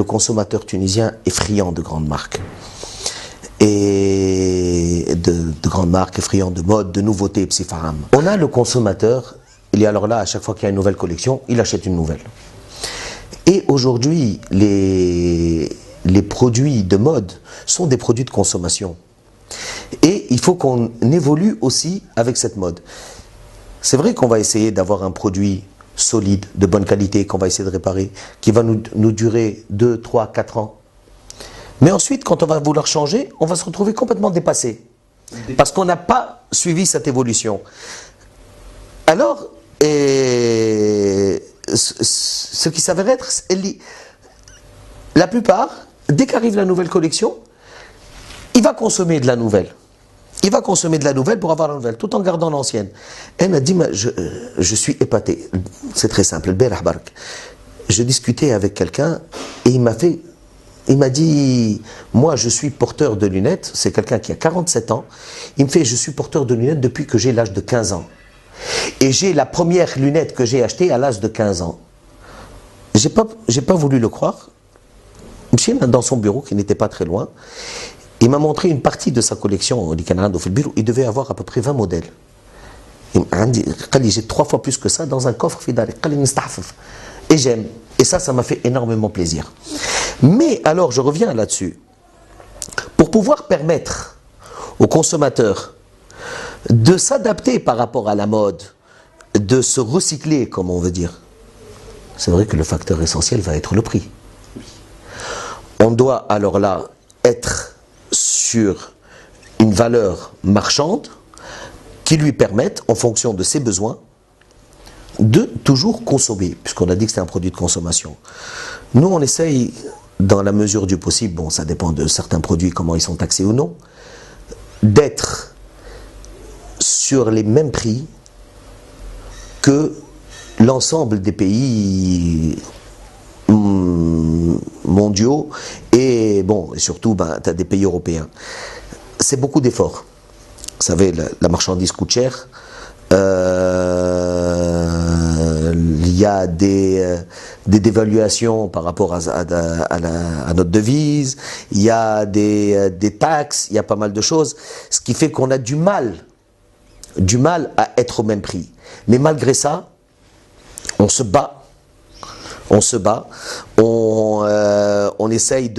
consommateur tunisien est friand de grandes marques. Et de grandes marques, friand de mode, de nouveautés, psifaram. On a le consommateur, il est alors là, à chaque fois qu'il y a une nouvelle collection, il achète une nouvelle. Et aujourd'hui, les produits de mode sont des produits de consommation. Et il faut qu'on évolue aussi avec cette mode. C'est vrai qu'on va essayer d'avoir un produit solide, de bonne qualité, qu'on va essayer de réparer, qui va nous durer 2, 3, 4 ans. Mais ensuite, quand on va vouloir changer, on va se retrouver complètement dépassé. Parce qu'on n'a pas suivi cette évolution. Alors, ce qui s'avère être, la plupart, dès qu'arrive la nouvelle collection, il va consommer de la nouvelle. Il va consommer de la nouvelle pour avoir la nouvelle, tout en gardant l'ancienne. Elle m'a dit, je suis épaté. C'est très simple. Je discutais avec quelqu'un et il m'a dit, moi je suis porteur de lunettes, c'est quelqu'un qui a 47 ans. Il me fait, je suis porteur de lunettes depuis que j'ai l'âge de 15 ans. Et j'ai la première lunette que j'ai achetée à l'âge de 15 ans. J'ai pas voulu le croire. Monsieur, dans son bureau, qui n'était pas très loin, il m'a montré une partie de sa collection. Il devait avoir à peu près 20 modèles. Il m'a dit, j'ai 3 fois plus que ça dans un coffre. Et j'aime. Et ça m'a fait énormément plaisir. Mais alors, je reviens là-dessus. Pour pouvoir permettre aux consommateurs de s'adapter par rapport à la mode, de se recycler, comme on veut dire, c'est vrai que le facteur essentiel va être le prix. On doit alors là être sur une valeur marchande qui lui permette, en fonction de ses besoins, de toujours consommer, puisqu'on a dit que c'est un produit de consommation. Nous, on essaye, dans la mesure du possible, bon, ça dépend de certains produits, comment ils sont taxés ou non, d'être sur les mêmes prix que l'ensemble des pays mondiaux et bon, et surtout, tu as des pays européens. C'est beaucoup d'efforts. Vous savez, la marchandise coûte cher. Il y a des dévaluations par rapport à notre devise, il y a des taxes, il y a pas mal de choses, ce qui fait qu'on a du mal à être au même prix. Mais malgré ça, on se bat, on essaye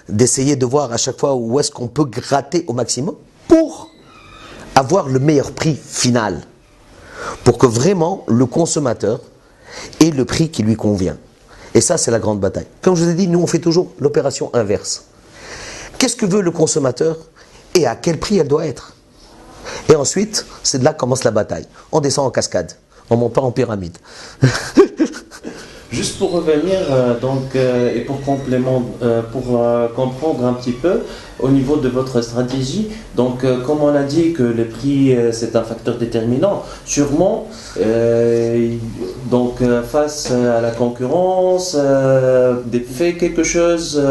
d'essayer de voir à chaque fois où est-ce qu'on peut gratter au maximum pour avoir le meilleur prix final, pour que vraiment le consommateur ait le prix qui lui convient. Et ça, c'est la grande bataille. Comme je vous ai dit, nous on fait toujours l'opération inverse. Qu'est-ce que veut le consommateur et à quel prix elle doit être? Et ensuite, c'est de là que commence la bataille. On descend en cascade, on ne monte pas en pyramide. Juste pour revenir, et pour comprendre un petit peu, au niveau de votre stratégie, donc comme on a dit que le prix c'est un facteur déterminant, sûrement, face à la concurrence, faites quelque chose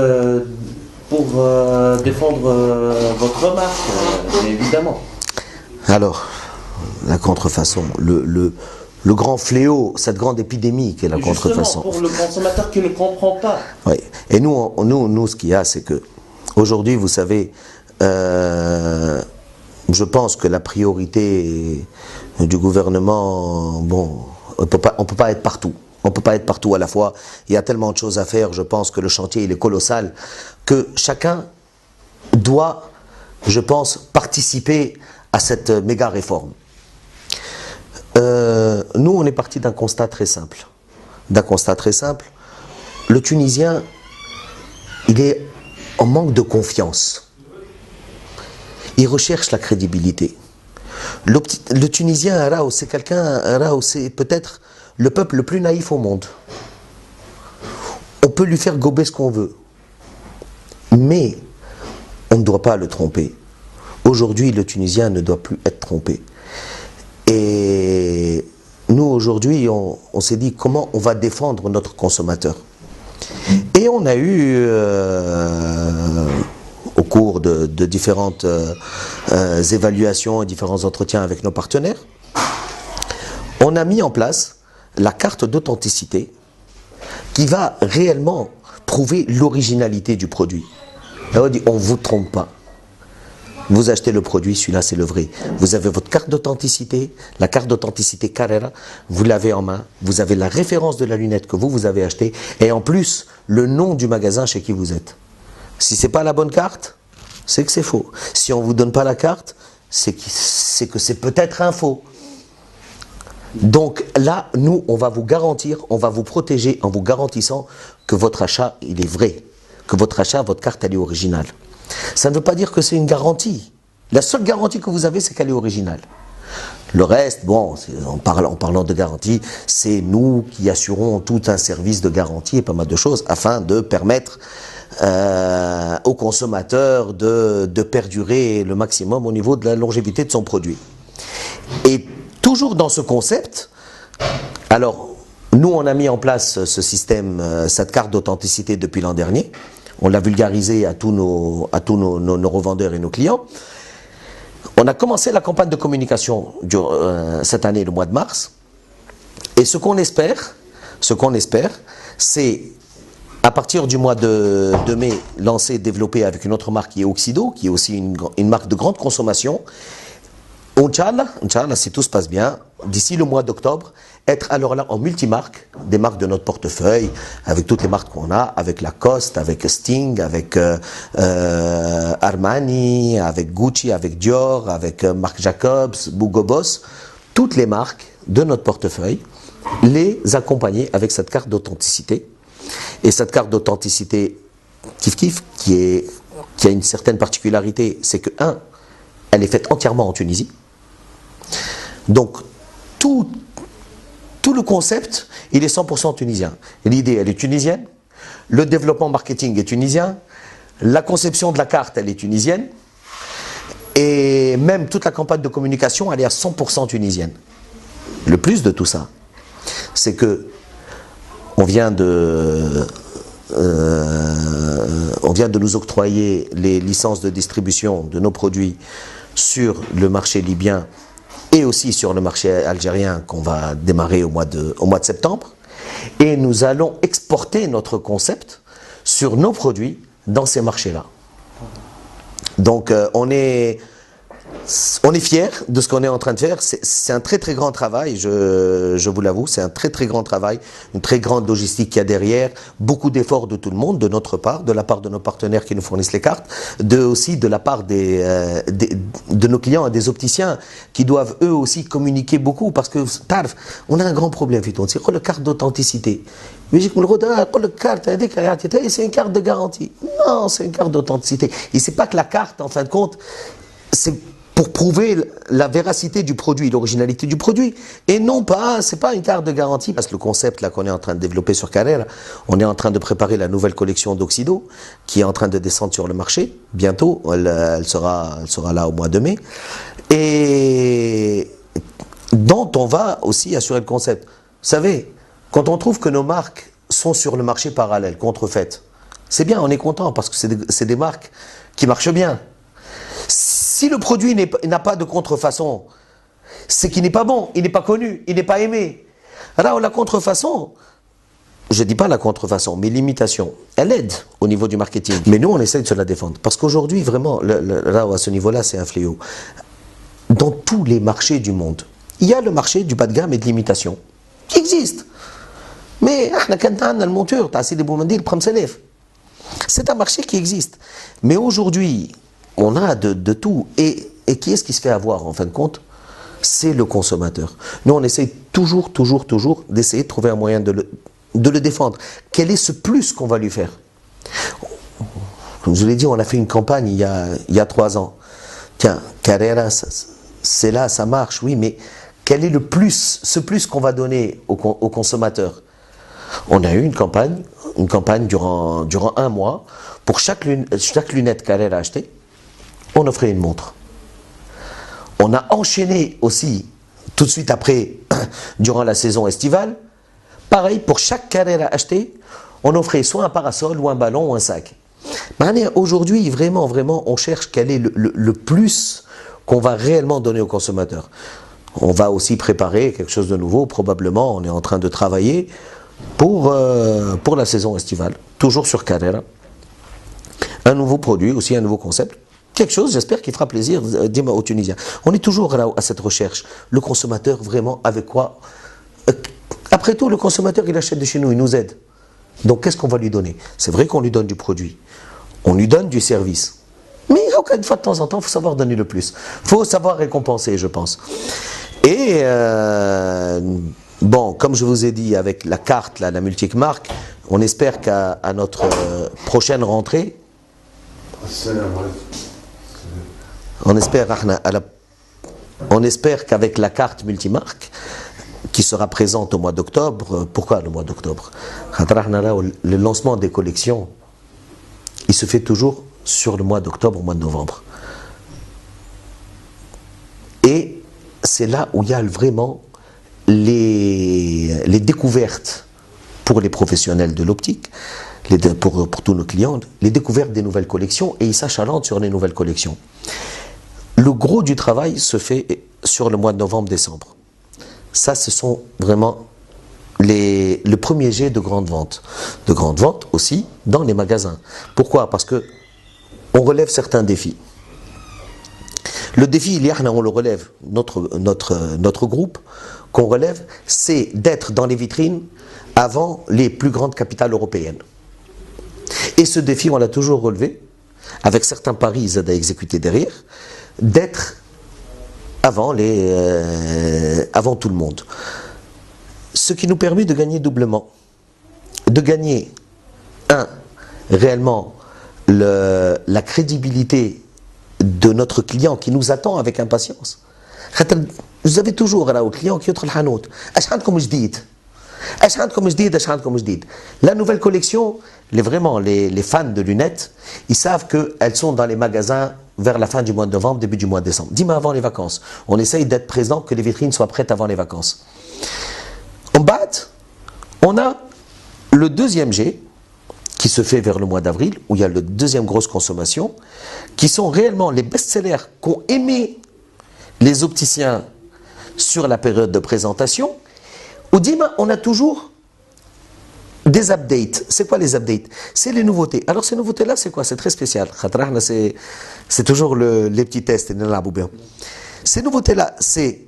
pour défendre votre marque, bien évidemment. Alors, la contrefaçon, le grand fléau, cette grande épidémie qui est la contrefaçon. Pour le consommateur qui ne comprend pas. Oui. Et nous, ce qu'il y a, c'est que aujourd'hui, vous savez, je pense que la priorité du gouvernement, bon, on peut pas être partout. On ne peut pas être partout à la fois. Il y a tellement de choses à faire. Je pense que le chantier il est colossal, que chacun doit, je pense, participer à cette méga réforme. Nous, on est parti d'un constat très simple. Le Tunisien, il est en manque de confiance. Il recherche la crédibilité. Le Tunisien, c'est c'est peut-être le peuple le plus naïf au monde. On peut lui faire gober ce qu'on veut. Mais on ne doit pas le tromper. Aujourd'hui, le Tunisien ne doit plus être trompé. Et nous, aujourd'hui, on s'est dit comment on va défendre notre consommateur. Et on a eu, au cours de différentes évaluations et différents entretiens avec nos partenaires, on a mis en place la carte d'authenticité qui va réellement prouver l'originalité du produit. Là, on dit, on ne vous trompe pas. Vous achetez le produit, celui-là c'est le vrai. Vous avez votre carte d'authenticité, la carte d'authenticité Carrera, vous l'avez en main, vous avez la référence de la lunette que vous avez achetée, et en plus, le nom du magasin chez qui vous êtes. Si ce n'est pas la bonne carte, c'est que c'est faux. Si on ne vous donne pas la carte, c'est que c'est peut-être un faux. Donc là, nous, on va vous garantir, on va vous protéger en vous garantissant que votre achat, il est vrai. Que votre achat, votre carte, elle est originale. Ça ne veut pas dire que c'est une garantie. La seule garantie que vous avez, c'est qu'elle est originale. Le reste, bon, en parlant de garantie, c'est nous qui assurons tout un service de garantie et pas mal de choses afin de permettre au consommateur de perdurer le maximum au niveau de la longévité de son produit. Et toujours dans ce concept, alors, nous, on a mis en place ce système, cette carte d'authenticité depuis l'an dernier. On l'a vulgarisé à tous nos revendeurs et nos clients. On a commencé la campagne de communication cette année, le mois de mars. Et ce qu'on espère, c'est à partir du mois de mai, lancer, développer avec une autre marque qui est Oxido, qui est aussi une marque de grande consommation. Inch'Allah, si tout se passe bien, d'ici le mois d'octobre, être alors là en multimarque, des marques de notre portefeuille, avec toutes les marques qu'on a, avec Lacoste, avec Sting, avec Armani, avec Gucci, avec Dior, avec Marc Jacobs, Hugo Boss, toutes les marques de notre portefeuille, les accompagner avec cette carte d'authenticité. Et cette carte d'authenticité, qui a une certaine particularité, c'est que, elle est faite entièrement en Tunisie. Donc, tout le concept, il est 100% tunisien. L'idée, elle est tunisienne. Le développement marketing est tunisien. La conception de la carte, elle est tunisienne. Et même toute la campagne de communication, elle est à 100% tunisienne. Le plus de tout ça, c'est que on vient de nous octroyer les licences de distribution de nos produits sur le marché libyen et aussi sur le marché algérien qu'on va démarrer au mois de septembre. Et nous allons exporter notre concept sur nos produits dans ces marchés-là. Donc on est fiers de ce qu'on est en train de faire. C'est un très très grand travail, je vous l'avoue, c'est un très très grand travail, une très grande logistique qu'il y a derrière, beaucoup d'efforts de tout le monde, de notre part, de la part de nos partenaires qui nous fournissent les cartes, aussi de la part de nos clients et des opticiens qui doivent eux aussi communiquer beaucoup parce que on a un grand problème, c'est la carte d'authenticité. C'est une carte de garantie. Non, c'est une carte d'authenticité. Et c'est pas que la carte, en fin de compte, c'est pour prouver la véracité du produit, l'originalité du produit. Et non pas, c'est pas une carte de garantie, parce que le concept là qu'on est en train de développer sur Carrera, on est en train de préparer la nouvelle collection d'Oxido, qui est en train de descendre sur le marché. Bientôt, elle sera là au mois de mai. Et dont on va aussi assurer le concept. Vous savez, quand on trouve que nos marques sont sur le marché parallèle, contrefaites, c'est bien, on est content, parce que c'est des marques qui marchent bien. Si le produit n'a pas de contrefaçon, c'est qu'il n'est pas bon, il n'est pas connu, il n'est pas aimé. Alors la contrefaçon, je ne dis pas la contrefaçon, mais l'imitation, elle aide au niveau du marketing. Mais nous, on essaye de se la défendre. Parce qu'aujourd'hui, vraiment, là, à ce niveau-là, c'est un fléau. Dans tous les marchés du monde, il y a le marché du bas de gamme et de l'imitation, qui existe. Mais c'est un marché qui existe. Mais aujourd'hui, on a de tout. Et qui est-ce qui se fait avoir en fin de compte? C'est le consommateur. Nous, on essaye toujours d'essayer de trouver un moyen de le défendre. Quel est ce plus qu'on va lui faire? Comme je l'ai dit, on a fait une campagne il y a 3 ans. Tiens, Carrera, c'est là, ça marche, oui, mais quel est ce plus qu'on va donner au consommateur? On a eu une campagne durant 1 mois. Pour chaque lunette Carrera achetée, on offrait une montre. On a enchaîné aussi, tout de suite après, durant la saison estivale, pareil, pour chaque Carrera acheté, on offrait soit un parasol, ou un ballon, ou un sac. Aujourd'hui, vraiment, on cherche quel est le plus qu'on va réellement donner au consommateur. On va aussi préparer quelque chose de nouveau, probablement, on est en train de travailler pour la saison estivale, toujours sur Carrera. Un nouveau produit, aussi un nouveau concept. Quelque chose, j'espère, qui fera plaisir aux Tunisiens. On est toujours là à cette recherche. Le consommateur, vraiment, avec quoi? Après tout, le consommateur, il achète de chez nous, il nous aide. Donc, qu'est-ce qu'on va lui donner? C'est vrai qu'on lui donne du produit. On lui donne du service. Mais une fois de temps en temps, il faut savoir donner le plus. Il faut savoir récompenser, je pense. Et, bon, comme je vous ai dit, avec la carte, là, la multimarque, on espère qu'à notre prochaine rentrée, on espère qu'avec la carte multimarque, qui sera présente au mois d'octobre, pourquoi le mois d'octobre? Le lancement des collections, il se fait toujours sur le mois d'octobre, au mois de novembre. Et c'est là où il y a vraiment les découvertes pour les professionnels de l'optique, pour tous nos clients, les découvertes des nouvelles collections, et ils s'achalandent sur les nouvelles collections. Le gros du travail se fait sur le mois de novembre-décembre. Ça, ce sont vraiment le premier jet de grande vente. De grande vente aussi dans les magasins. Pourquoi? Parce que on relève certains défis. Le défi, on le relève, notre groupe, qu'on relève, c'est d'être dans les vitrines avant les plus grandes capitales européennes. Et ce défi, on l'a toujours relevé, avec certains paris à exécuter derrière, d'être avant tout le monde. Ce qui nous permet de gagner doublement. De gagner, réellement, la crédibilité de notre client qui nous attend avec impatience. Vous avez toujours là au client qui est le hanout. La nouvelle collection, les fans de lunettes, ils savent qu'elles sont dans les magasins vers la fin du mois de novembre, début du mois de décembre. Dis-moi avant les vacances. On essaye d'être présent, que les vitrines soient prêtes avant les vacances. En bas, on a le deuxième jet qui se fait vers le mois d'avril, où il y a la deuxième grosse consommation, qui sont réellement les best-sellers qu'ont aimé les opticiens sur la période de présentation. Au Dima, on a toujours des updates. C'est quoi les updates? C'est les nouveautés. Alors ces nouveautés-là, c'est quoi? C'est très spécial. C'est toujours les petits tests. Ces nouveautés-là, c'est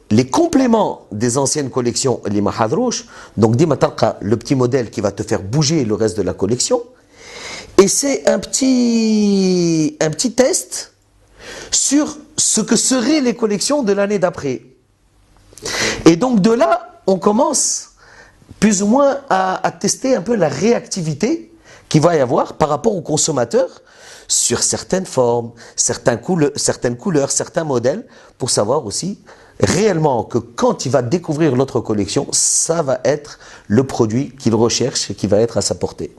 les compléments des anciennes collections, les mahadrouch. Donc Dima talqa, le petit modèle qui va te faire bouger le reste de la collection. Et c'est un petit test sur ce que seraient les collections de l'année d'après. Et donc de là, on commence plus ou moins à tester un peu la réactivité qu'il va y avoir par rapport aux consommateurs sur certaines formes, certaines couleurs, certains modèles, pour savoir aussi réellement que quand il va découvrir notre collection, ça va être le produit qu'il recherche et qui va être à sa portée.